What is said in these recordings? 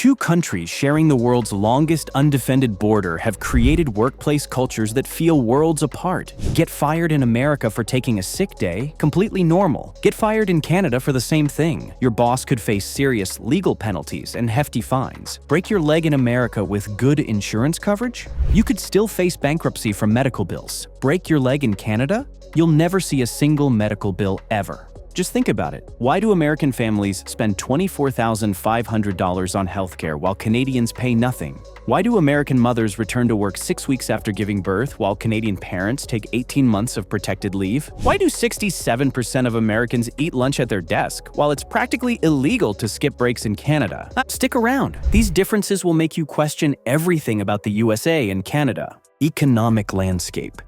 Two countries sharing the world's longest undefended border have created workplace cultures that feel worlds apart. Get fired in America for taking a sick day? Completely normal. Get fired in Canada for the same thing. Your boss could face serious legal penalties and hefty fines. Break your leg in America with good insurance coverage? You could still face bankruptcy from medical bills. Break your leg in Canada? You'll never see a single medical bill ever. Just think about it. Why do American families spend $24,500 on healthcare while Canadians pay nothing? Why do American mothers return to work 6 weeks after giving birth while Canadian parents take 18 months of protected leave? Why do 67% of Americans eat lunch at their desk while it's practically illegal to skip breaks in Canada? Stick around. These differences will make you question everything about the USA and Canada. Economic landscape.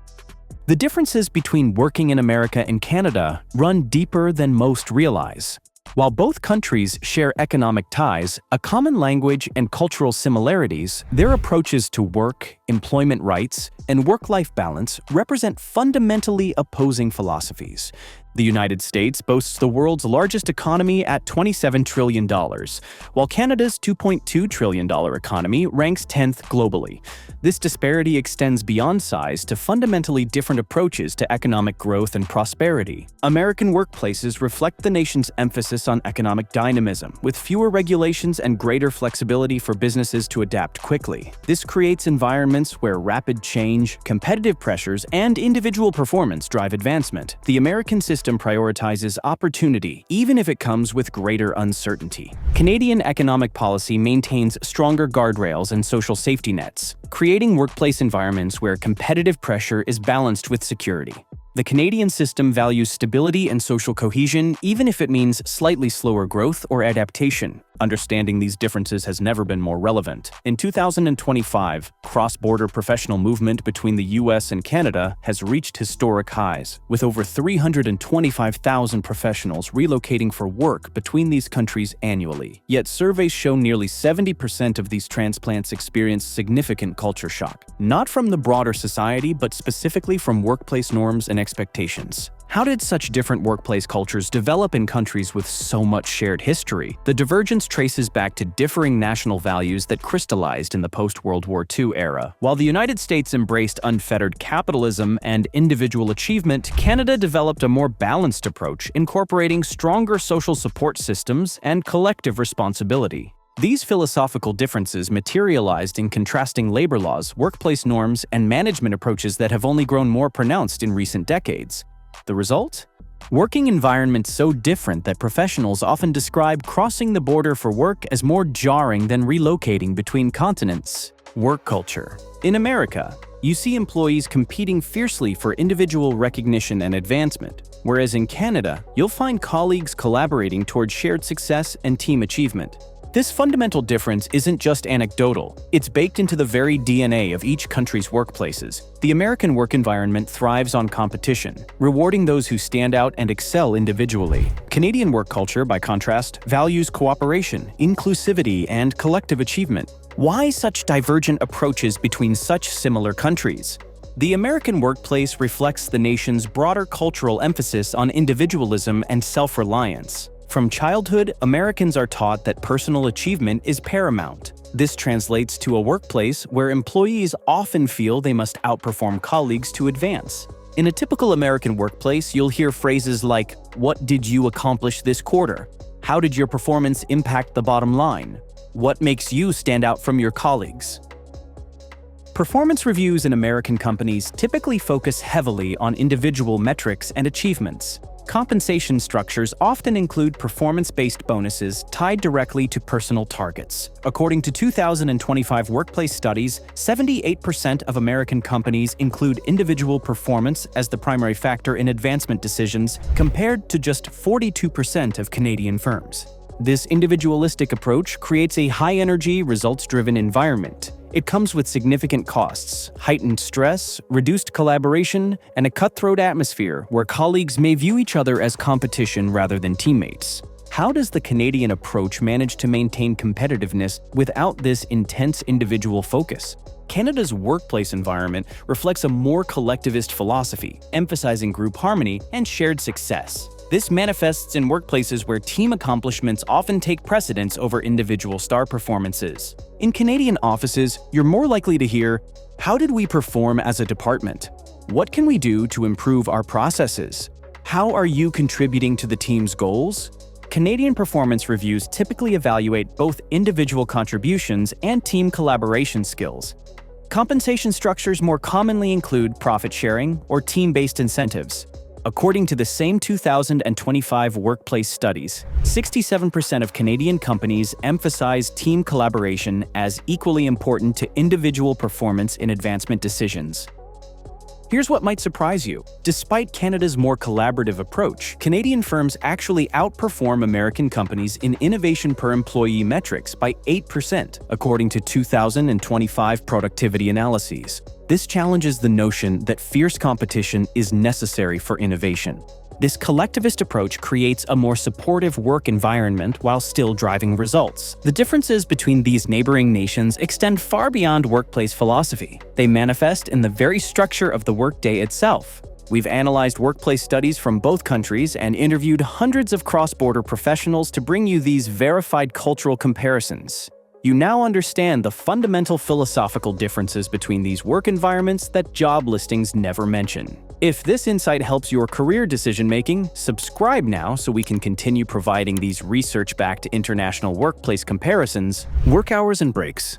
The differences between working in America and Canada run deeper than most realize. While both countries share economic ties, a common language, and cultural similarities, their approaches to work, employment rights, and work-life balance represent fundamentally opposing philosophies. The United States boasts the world's largest economy at $27 trillion, while Canada's $2.2 trillion economy ranks 10th globally. This disparity extends beyond size to fundamentally different approaches to economic growth and prosperity. American workplaces reflect the nation's emphasis on economic dynamism, with fewer regulations and greater flexibility for businesses to adapt quickly. This creates environments where rapid change, competitive pressures, and individual performance drive advancement. The American system prioritizes opportunity, even if it comes with greater uncertainty. Canadian economic policy maintains stronger guardrails and social safety nets, creating workplace environments where competitive pressure is balanced with security. The Canadian system values stability and social cohesion, even if it means slightly slower growth or adaptation. Understanding these differences has never been more relevant. In 2025, cross-border professional movement between the US and Canada has reached historic highs, with over 325,000 professionals relocating for work between these countries annually. Yet surveys show nearly 70% of these transplants experience significant culture shock, not from the broader society, but specifically from workplace norms and expectations. How did such different workplace cultures develop in countries with so much shared history? The divergence traces back to differing national values that crystallized in the post-World War II era. While the United States embraced unfettered capitalism and individual achievement, Canada developed a more balanced approach, incorporating stronger social support systems and collective responsibility. These philosophical differences materialized in contrasting labor laws, workplace norms, and management approaches that have only grown more pronounced in recent decades. The result? Working environments so different that professionals often describe crossing the border for work as more jarring than relocating between continents. Work culture. In America, you see employees competing fiercely for individual recognition and advancement, whereas in Canada, you'll find colleagues collaborating toward shared success and team achievement. This fundamental difference isn't just anecdotal, it's baked into the very DNA of each country's workplaces. The American work environment thrives on competition, rewarding those who stand out and excel individually. Canadian work culture, by contrast, values cooperation, inclusivity, and collective achievement. Why such divergent approaches between such similar countries? The American workplace reflects the nation's broader cultural emphasis on individualism and self-reliance. From childhood, Americans are taught that personal achievement is paramount. This translates to a workplace where employees often feel they must outperform colleagues to advance. In a typical American workplace, you'll hear phrases like, "What did you accomplish this quarter? How did your performance impact the bottom line? What makes you stand out from your colleagues?" Performance reviews in American companies typically focus heavily on individual metrics and achievements. Compensation structures often include performance-based bonuses tied directly to personal targets. According to 2025 workplace studies, 78% of American companies include individual performance as the primary factor in advancement decisions, compared to just 42% of Canadian firms. This individualistic approach creates a high-energy, results-driven environment. It comes with significant costs, heightened stress, reduced collaboration, and a cutthroat atmosphere where colleagues may view each other as competition rather than teammates. How does the Canadian approach manage to maintain competitiveness without this intense individual focus? Canada's workplace environment reflects a more collectivist philosophy, emphasizing group harmony and shared success. This manifests in workplaces where team accomplishments often take precedence over individual star performances. In Canadian offices, you're more likely to hear, "How did we perform as a department? What can we do to improve our processes? How are you contributing to the team's goals?" Canadian performance reviews typically evaluate both individual contributions and team collaboration skills. Compensation structures more commonly include profit sharing or team-based incentives. According to the same 2025 workplace studies, 67% of Canadian companies emphasize team collaboration as equally important to individual performance in advancement decisions. Here's what might surprise you. Despite Canada's more collaborative approach, Canadian firms actually outperform American companies in innovation per employee metrics by 8%, according to 2025 productivity analyses. This challenges the notion that fierce competition is necessary for innovation. This collectivist approach creates a more supportive work environment while still driving results. The differences between these neighboring nations extend far beyond workplace philosophy. They manifest in the very structure of the workday itself. We've analyzed workplace studies from both countries and interviewed hundreds of cross-border professionals to bring you these verified cultural comparisons. You now understand the fundamental philosophical differences between these work environments that job listings never mention. If this insight helps your career decision-making, subscribe now so we can continue providing these research-backed international workplace comparisons. Work hours and breaks.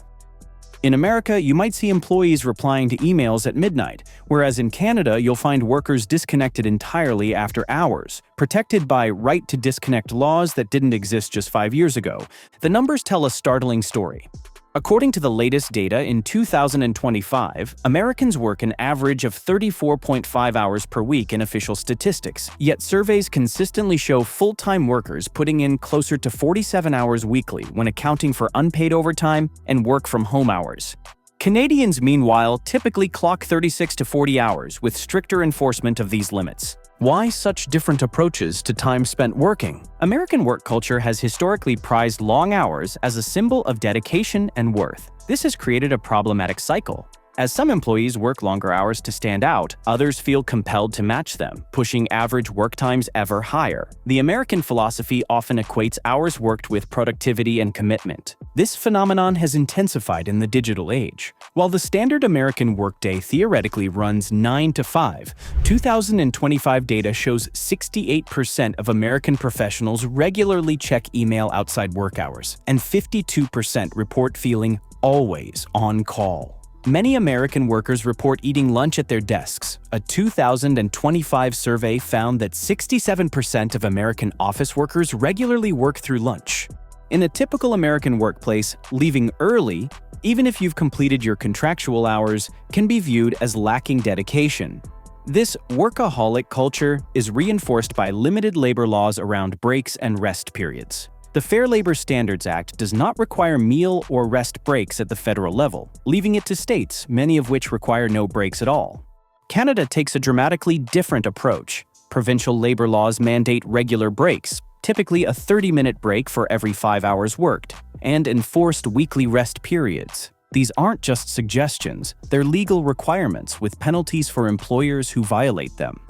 In America, you might see employees replying to emails at midnight, whereas in Canada, you'll find workers disconnected entirely after hours, protected by right-to-disconnect laws that didn't exist just 5 years ago. The numbers tell a startling story. According to the latest data in 2025, Americans work an average of 34.5 hours per week in official statistics, yet surveys consistently show full-time workers putting in closer to 47 hours weekly when accounting for unpaid overtime and work-from-home hours. Canadians, meanwhile, typically clock 36 to 40 hours with stricter enforcement of these limits. Why such different approaches to time spent working? American work culture has historically prized long hours as a symbol of dedication and worth. This has created a problematic cycle. As some employees work longer hours to stand out, others feel compelled to match them, pushing average work times ever higher. The American philosophy often equates hours worked with productivity and commitment. This phenomenon has intensified in the digital age. While the standard American workday theoretically runs 9 to 5, 2025 data shows 68% of American professionals regularly check email outside work hours, and 52% report feeling always on call. Many American workers report eating lunch at their desks. A 2025 survey found that 67% of American office workers regularly work through lunch. In a typical American workplace, leaving early, even if you've completed your contractual hours, can be viewed as lacking dedication. This workaholic culture is reinforced by limited labor laws around breaks and rest periods. The Fair Labor Standards Act does not require meal or rest breaks at the federal level, leaving it to states, many of which require no breaks at all. Canada takes a dramatically different approach. Provincial labor laws mandate regular breaks, typically a 30-minute break for every 5 hours worked, and enforced weekly rest periods. These aren't just suggestions, they're legal requirements with penalties for employers who violate them.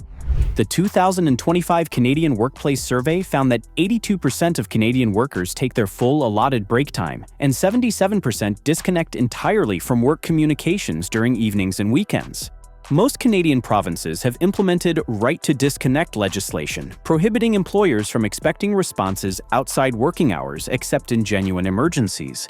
The 2025 Canadian Workplace Survey found that 82% of Canadian workers take their full allotted break time, and 77% disconnect entirely from work communications during evenings and weekends. Most Canadian provinces have implemented right-to-disconnect legislation, prohibiting employers from expecting responses outside working hours except in genuine emergencies.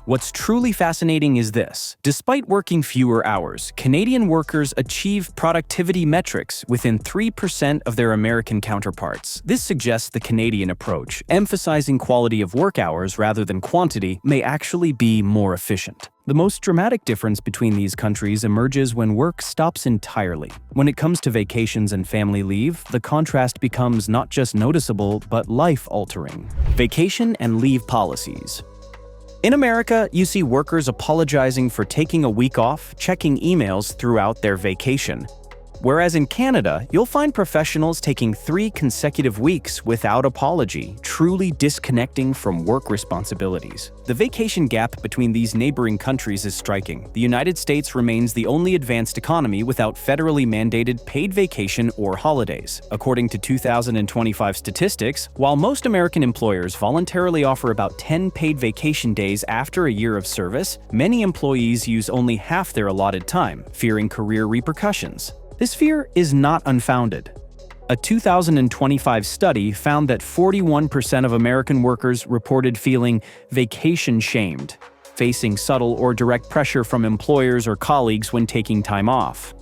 What's truly fascinating is this. Despite working fewer hours, Canadian workers achieve productivity metrics within 3% of their American counterparts. This suggests the Canadian approach, emphasizing quality of work hours rather than quantity, may actually be more efficient. The most dramatic difference between these countries emerges when work stops entirely. When it comes to vacations and family leave, the contrast becomes not just noticeable, but life-altering. Vacation and leave policies. In America, you see workers apologizing for taking a week off, checking emails throughout their vacation. Whereas in Canada, you'll find professionals taking 3 consecutive weeks without apology, truly disconnecting from work responsibilities. The vacation gap between these neighboring countries is striking. The United States remains the only advanced economy without federally mandated paid vacation or holidays. According to 2025 statistics, while most American employers voluntarily offer about 10 paid vacation days after a year of service, many employees use only half their allotted time, fearing career repercussions. This fear is not unfounded. A 2025 study found that 41% of American workers reported feeling vacation-shamed, facing subtle or direct pressure from employers or colleagues when taking time off.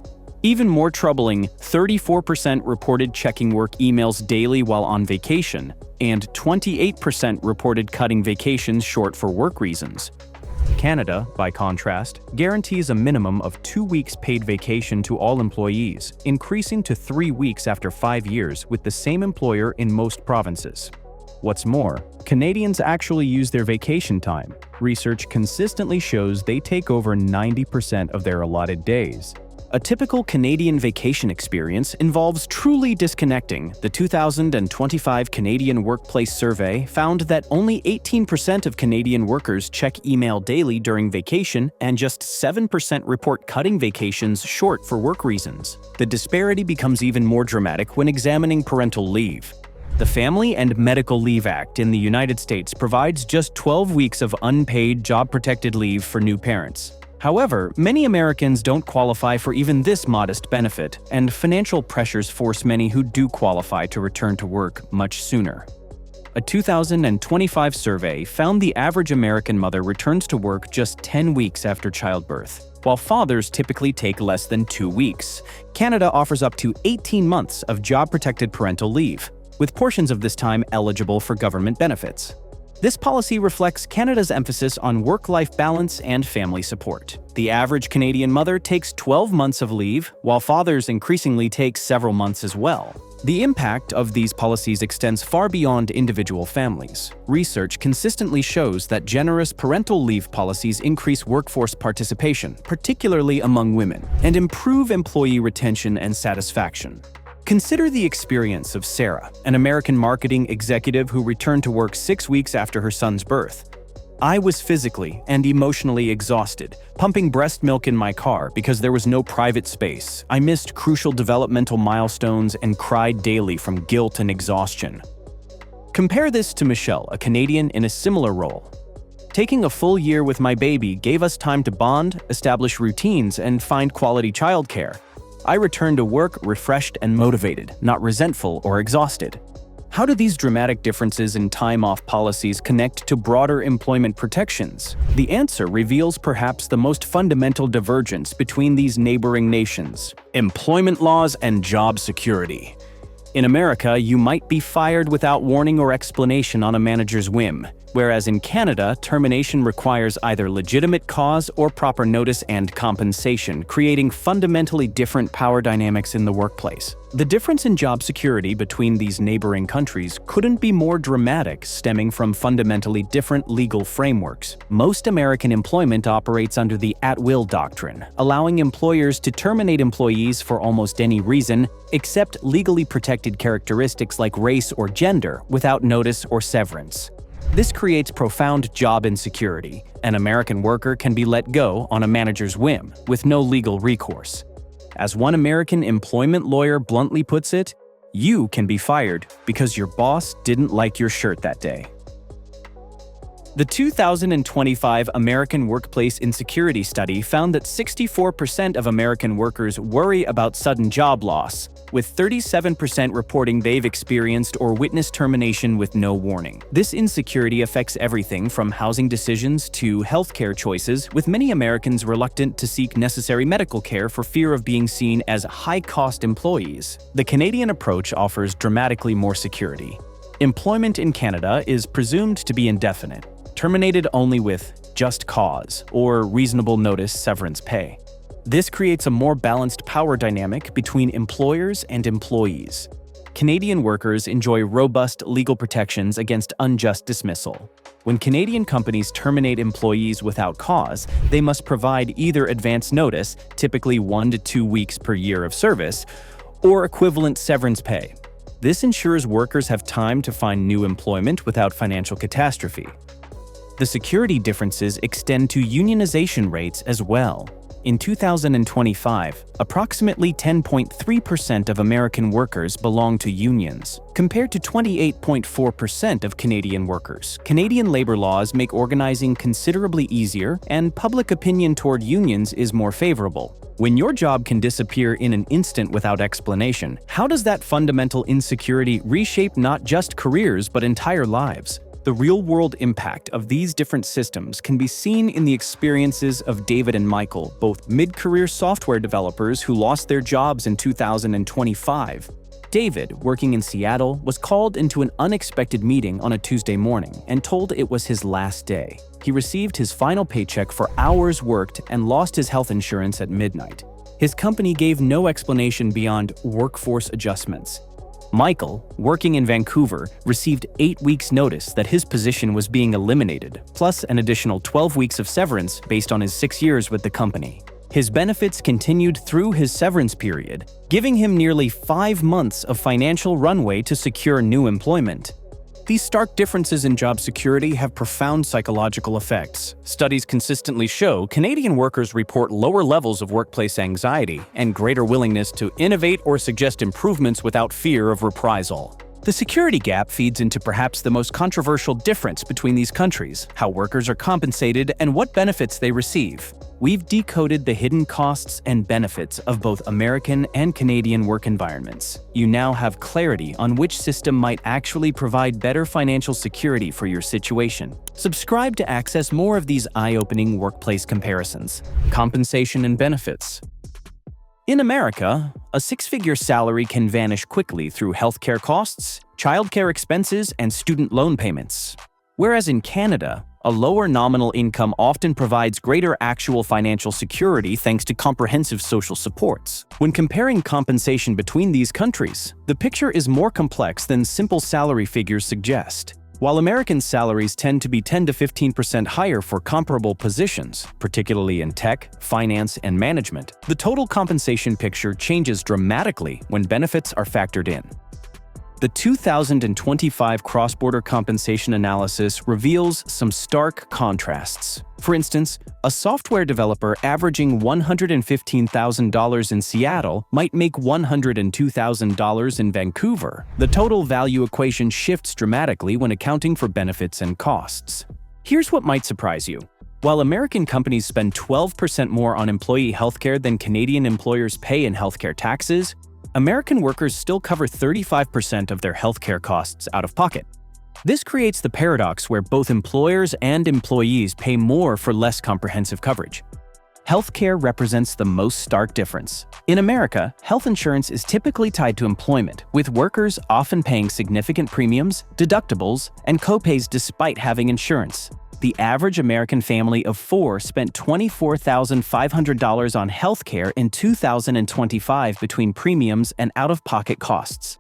Even more troubling, 34% reported checking work emails daily while on vacation, and 28% reported cutting vacations short for work reasons. Canada, by contrast, guarantees a minimum of 2 weeks paid vacation to all employees, increasing to 3 weeks after 5 years with the same employer in most provinces. What's more, Canadians actually use their vacation time. Research consistently shows they take over 90% of their allotted days. A typical Canadian vacation experience involves truly disconnecting. The 2025 Canadian Workplace Survey found that only 18% of Canadian workers check email daily during vacation, and just 7% report cutting vacations short for work reasons. The disparity becomes even more dramatic when examining parental leave. The Family and Medical Leave Act in the United States provides just 12 weeks of unpaid, job-protected leave for new parents. However, many Americans don't qualify for even this modest benefit, and financial pressures force many who do qualify to return to work much sooner. A 2025 survey found the average American mother returns to work just 10 weeks after childbirth, while fathers typically take less than 2 weeks. Canada offers up to 18 months of job-protected parental leave, with portions of this time eligible for government benefits. This policy reflects Canada's emphasis on work-life balance and family support. The average Canadian mother takes 12 months of leave, while fathers increasingly take several months as well. The impact of these policies extends far beyond individual families. Research consistently shows that generous parental leave policies increase workforce participation, particularly among women, and improve employee retention and satisfaction. Consider the experience of Sarah, an American marketing executive who returned to work 6 weeks after her son's birth. "I was physically and emotionally exhausted, pumping breast milk in my car because there was no private space. I missed crucial developmental milestones and cried daily from guilt and exhaustion." Compare this to Michelle, a Canadian in a similar role. "Taking a full year with my baby gave us time to bond, establish routines, and find quality childcare. I returned to work refreshed and motivated, not resentful or exhausted." How do these dramatic differences in time-off policies connect to broader employment protections? The answer reveals perhaps the most fundamental divergence between these neighboring nations: employment laws and job security. In America, you might be fired without warning or explanation on a manager's whim, whereas in Canada, termination requires either legitimate cause or proper notice and compensation, creating fundamentally different power dynamics in the workplace. The difference in job security between these neighboring countries couldn't be more dramatic, stemming from fundamentally different legal frameworks. Most American employment operates under the at-will doctrine, allowing employers to terminate employees for almost any reason, except legally protected characteristics like race or gender, without notice or severance. This creates profound job insecurity. An American worker can be let go on a manager's whim, with no legal recourse. As one American employment lawyer bluntly puts it, "You can be fired because your boss didn't like your shirt that day." The 2025 American Workplace Insecurity Study found that 64% of American workers worry about sudden job loss, with 37% reporting they've experienced or witnessed termination with no warning. This insecurity affects everything from housing decisions to healthcare choices, with many Americans reluctant to seek necessary medical care for fear of being seen as high-cost employees. The Canadian approach offers dramatically more security. Employment in Canada is presumed to be indefinite, terminated only with just cause or reasonable notice severance pay. This creates a more balanced power dynamic between employers and employees. Canadian workers enjoy robust legal protections against unjust dismissal. When Canadian companies terminate employees without cause, they must provide either advance notice, typically 1 to 2 weeks per year of service, or equivalent severance pay. This ensures workers have time to find new employment without financial catastrophe. The security differences extend to unionization rates as well. In 2025, approximately 10.3% of American workers belong to unions, compared to 28.4% of Canadian workers. Canadian labor laws make organizing considerably easier, and public opinion toward unions is more favorable. When your job can disappear in an instant without explanation, how does that fundamental insecurity reshape not just careers but entire lives? The real-world impact of these different systems can be seen in the experiences of David and Michael, both mid-career software developers who lost their jobs in 2025. David, working in Seattle, was called into an unexpected meeting on a Tuesday morning and told it was his last day. He received his final paycheck for hours worked and lost his health insurance at midnight. His company gave no explanation beyond workforce adjustments. Michael, working in Vancouver, received 8 weeks' notice that his position was being eliminated, plus an additional 12 weeks of severance based on his 6 years with the company. His benefits continued through his severance period, giving him nearly 5 months of financial runway to secure new employment. These stark differences in job security have profound psychological effects. Studies consistently show Canadian workers report lower levels of workplace anxiety and greater willingness to innovate or suggest improvements without fear of reprisal. The security gap feeds into perhaps the most controversial difference between these countries: how workers are compensated and what benefits they receive. We've decoded the hidden costs and benefits of both American and Canadian work environments. You now have clarity on which system might actually provide better financial security for your situation. Subscribe to access more of these eye-opening workplace comparisons. Compensation and benefits. In America, a 6-figure salary can vanish quickly through healthcare costs, childcare expenses, and student loan payments. Whereas in Canada, a lower nominal income often provides greater actual financial security thanks to comprehensive social supports. When comparing compensation between these countries, the picture is more complex than simple salary figures suggest. While American salaries tend to be 10 to 15% higher for comparable positions, particularly in tech, finance, and management, the total compensation picture changes dramatically when benefits are factored in. The 2025 cross-border compensation analysis reveals some stark contrasts. For instance, a software developer averaging $115,000 in Seattle might make $102,000 in Vancouver. The total value equation shifts dramatically when accounting for benefits and costs. Here's what might surprise you. While American companies spend 12% more on employee healthcare than Canadian employers pay in healthcare taxes, American workers still cover 35% of their healthcare costs out of pocket. This creates the paradox where both employers and employees pay more for less comprehensive coverage. Healthcare represents the most stark difference. In America, health insurance is typically tied to employment, with workers often paying significant premiums, deductibles, and copays despite having insurance. The average American family of 4 spent $24,500 on healthcare in 2025 between premiums and out-of-pocket costs.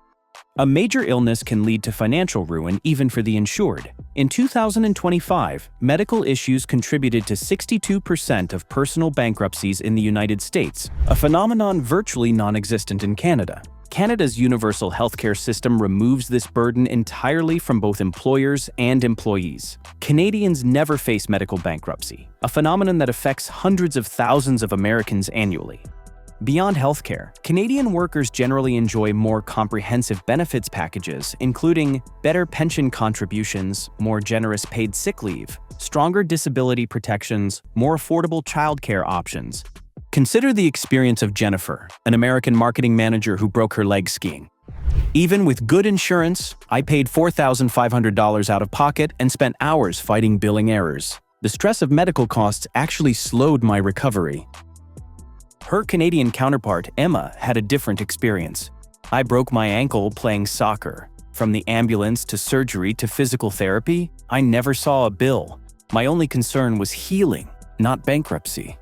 A major illness can lead to financial ruin even for the insured. In 2025, medical issues contributed to 62% of personal bankruptcies in the United States, a phenomenon virtually non-existent in Canada. Canada's universal healthcare system removes this burden entirely from both employers and employees. Canadians never face medical bankruptcy, a phenomenon that affects hundreds of thousands of Americans annually. Beyond healthcare, Canadian workers generally enjoy more comprehensive benefits packages, including better pension contributions, more generous paid sick leave, stronger disability protections, more affordable childcare options. Consider the experience of Jennifer, an American marketing manager who broke her leg skiing. Even with good insurance, I paid $4,500 out of pocket and spent hours fighting billing errors. The stress of medical costs actually slowed my recovery. Her Canadian counterpart, Emma, had a different experience. I broke my ankle playing soccer. From the ambulance to surgery to physical therapy, I never saw a bill. My only concern was healing, not bankruptcy.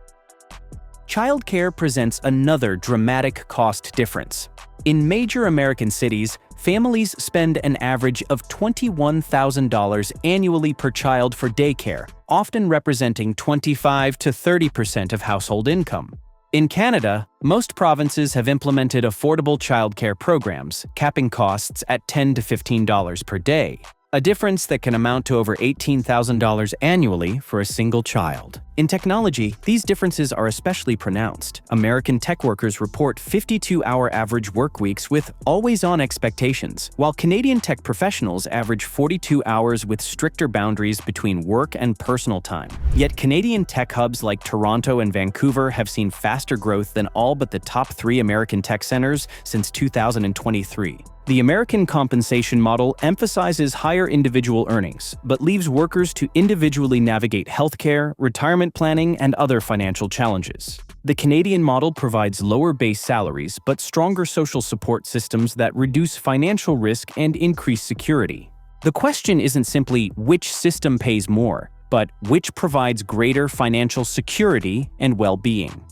Childcare presents another dramatic cost difference. In major American cities, Families spend an average of $21,000 annually per child for daycare, often representing 25 to 30% of household income. In Canada, most provinces have implemented affordable childcare programs, capping costs at $10 to $15 per day, a difference that can amount to over $18,000 annually for a single child. In technology, these differences are especially pronounced. American tech workers report 52-hour average work weeks with always-on expectations, while Canadian tech professionals average 42 hours with stricter boundaries between work and personal time. Yet Canadian tech hubs like Toronto and Vancouver have seen faster growth than all but the top 3 American tech centers since 2023. The American compensation model emphasizes higher individual earnings, but leaves workers to individually navigate healthcare, retirement planning, and other financial challenges. The Canadian model provides lower base salaries but stronger social support systems that reduce financial risk and increase security. The question isn't simply which system pays more, but which provides greater financial security and well-being.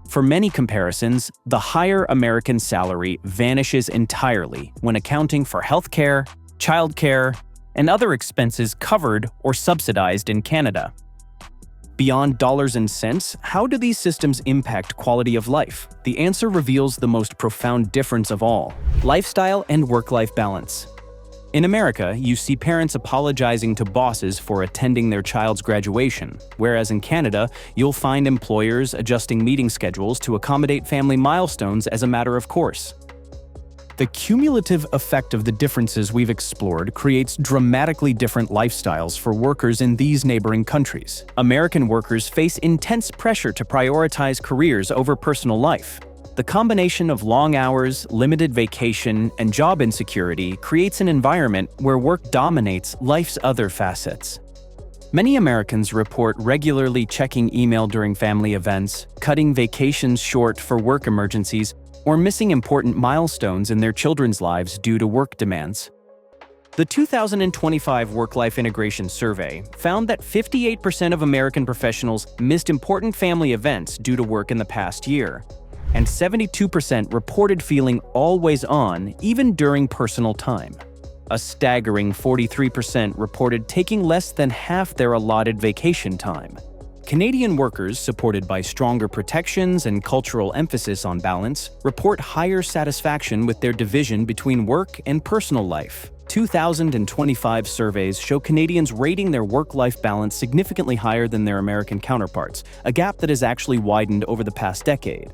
For many comparisons, the higher American salary vanishes entirely when accounting for healthcare, childcare, and other expenses covered or subsidized in Canada. Beyond dollars and cents, how do these systems impact quality of life? The answer reveals the most profound difference of all: lifestyle and work-life balance. In America, you see parents apologizing to bosses for attending their child's graduation, whereas in Canada, you'll find employers adjusting meeting schedules to accommodate family milestones as a matter of course. The cumulative effect of the differences we've explored creates dramatically different lifestyles for workers in these neighboring countries. American workers face intense pressure to prioritize careers over personal life. The combination of long hours, limited vacation, and job insecurity creates an environment where work dominates life's other facets. Many Americans report regularly checking email during family events, cutting vacations short for work emergencies, or missing important milestones in their children's lives due to work demands. The 2025 Work-Life Integration Survey found that 58% of American professionals missed important family events due to work in the past year, and 72% reported feeling always on even during personal time. A staggering 43% reported taking less than half their allotted vacation time. Canadian workers, supported by stronger protections and cultural emphasis on balance, report higher satisfaction with their division between work and personal life. 2025 surveys show Canadians rating their work-life balance significantly higher than their American counterparts, a gap that has actually widened over the past decade.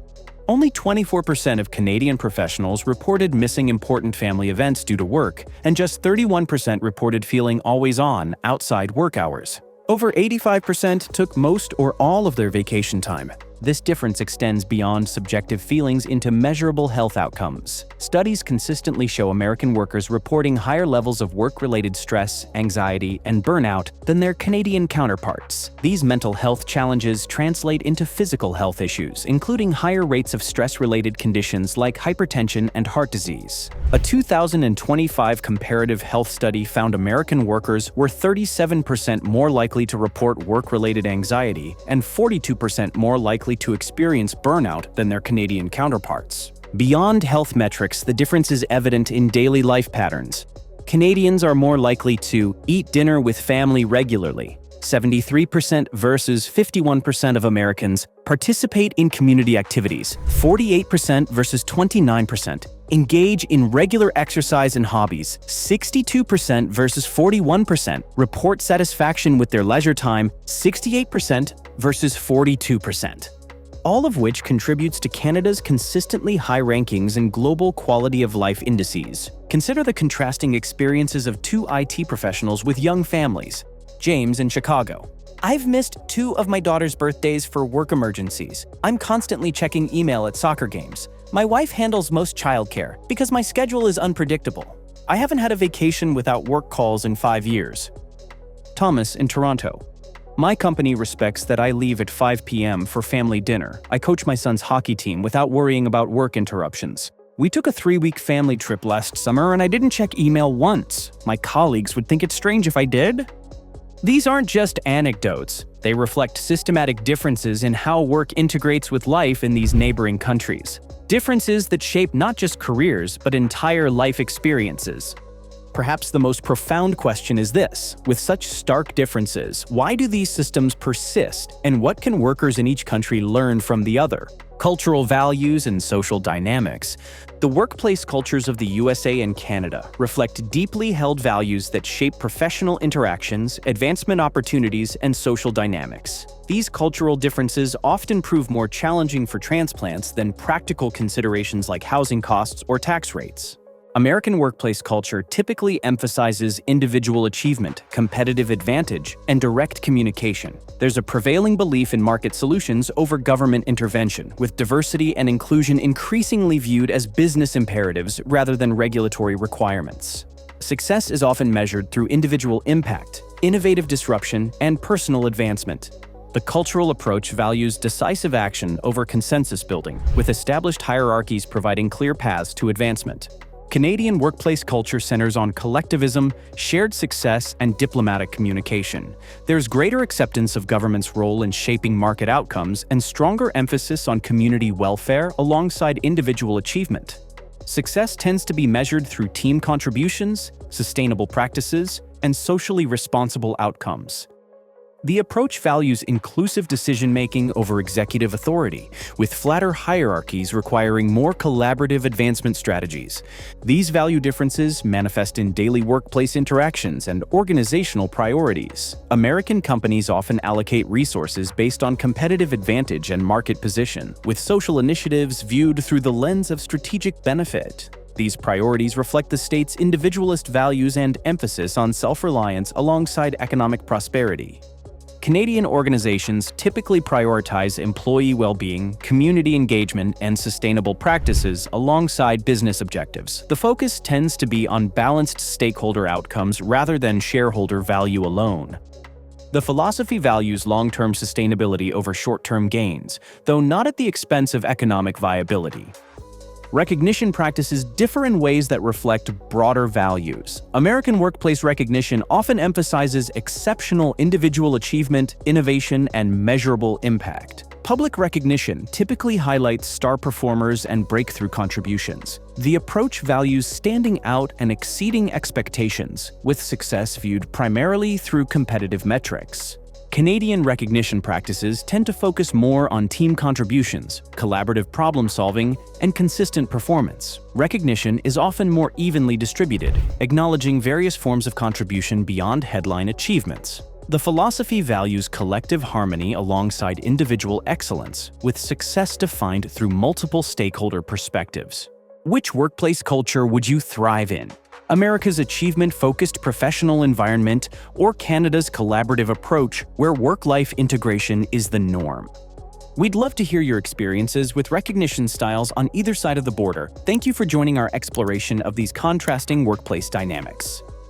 Only 24% of Canadian professionals reported missing important family events due to work, and just 31% reported feeling always on outside work hours. Over 85% took most or all of their vacation time. This difference extends beyond subjective feelings into measurable health outcomes. Studies consistently show American workers reporting higher levels of work-related stress, anxiety, and burnout than their Canadian counterparts. These mental health challenges translate into physical health issues, including higher rates of stress-related conditions like hypertension and heart disease. A 2025 comparative health study found American workers were 37% more likely to report work-related anxiety and 42% more likely to experience burnout than their Canadian counterparts. Beyond health metrics, the difference is evident in daily life patterns. Canadians are more likely to eat dinner with family regularly, 73% versus 51% of Americans, participate in community activities, 48% versus 29%, engage in regular exercise and hobbies, 62% versus 41%, report satisfaction with their leisure time, 68% versus 42%. All of which contributes to Canada's consistently high rankings in global quality of life indices. Consider the contrasting experiences of two IT professionals with young families. James in Chicago. I've missed 2 of my daughter's birthdays for work emergencies. I'm constantly checking email at soccer games. My wife handles most childcare because my schedule is unpredictable. I haven't had a vacation without work calls in 5 years. Thomas in Toronto. My company respects that I leave at 5 p.m. for family dinner. I coach my son's hockey team without worrying about work interruptions. We took a 3-week family trip last summer and I didn't check email once. My colleagues would think it's strange if I did. These aren't just anecdotes. They reflect systematic differences in how work integrates with life in these neighboring countries. Differences that shape not just careers, but entire life experiences. Perhaps the most profound question is this: with such stark differences, why do these systems persist, and what can workers in each country learn from the other? Cultural values and social dynamics. The workplace cultures of the USA and Canada reflect deeply held values that shape professional interactions, advancement opportunities, and social dynamics. These cultural differences often prove more challenging for transplants than practical considerations like housing costs or tax rates. American workplace culture typically emphasizes individual achievement, competitive advantage, and direct communication. There's a prevailing belief in market solutions over government intervention, with diversity and inclusion increasingly viewed as business imperatives rather than regulatory requirements. Success is often measured through individual impact, innovative disruption, and personal advancement. The cultural approach values decisive action over consensus building, with established hierarchies providing clear paths to advancement. Canadian workplace culture centers on collectivism, shared success, and diplomatic communication. There's greater acceptance of government's role in shaping market outcomes and stronger emphasis on community welfare alongside individual achievement. Success tends to be measured through team contributions, sustainable practices, and socially responsible outcomes. The approach values inclusive decision-making over executive authority, with flatter hierarchies requiring more collaborative advancement strategies. These value differences manifest in daily workplace interactions and organizational priorities. American companies often allocate resources based on competitive advantage and market position, with social initiatives viewed through the lens of strategic benefit. These priorities reflect the state's individualist values and emphasis on self-reliance alongside economic prosperity. Canadian organizations typically prioritize employee well-being, community engagement, and sustainable practices alongside business objectives. The focus tends to be on balanced stakeholder outcomes rather than shareholder value alone. The philosophy values long-term sustainability over short-term gains, though not at the expense of economic viability. Recognition practices differ in ways that reflect broader values. American workplace recognition often emphasizes exceptional individual achievement, innovation, and measurable impact. Public recognition typically highlights star performers and breakthrough contributions. The approach values standing out and exceeding expectations, with success viewed primarily through competitive metrics. Canadian recognition practices tend to focus more on team contributions, collaborative problem-solving, and consistent performance. Recognition is often more evenly distributed, acknowledging various forms of contribution beyond headline achievements. The philosophy values collective harmony alongside individual excellence, with success defined through multiple stakeholder perspectives. Which workplace culture would you thrive in? America's achievement-focused professional environment, or Canada's collaborative approach where work-life integration is the norm? We'd love to hear your experiences with recognition styles on either side of the border. Thank you for joining our exploration of these contrasting workplace dynamics.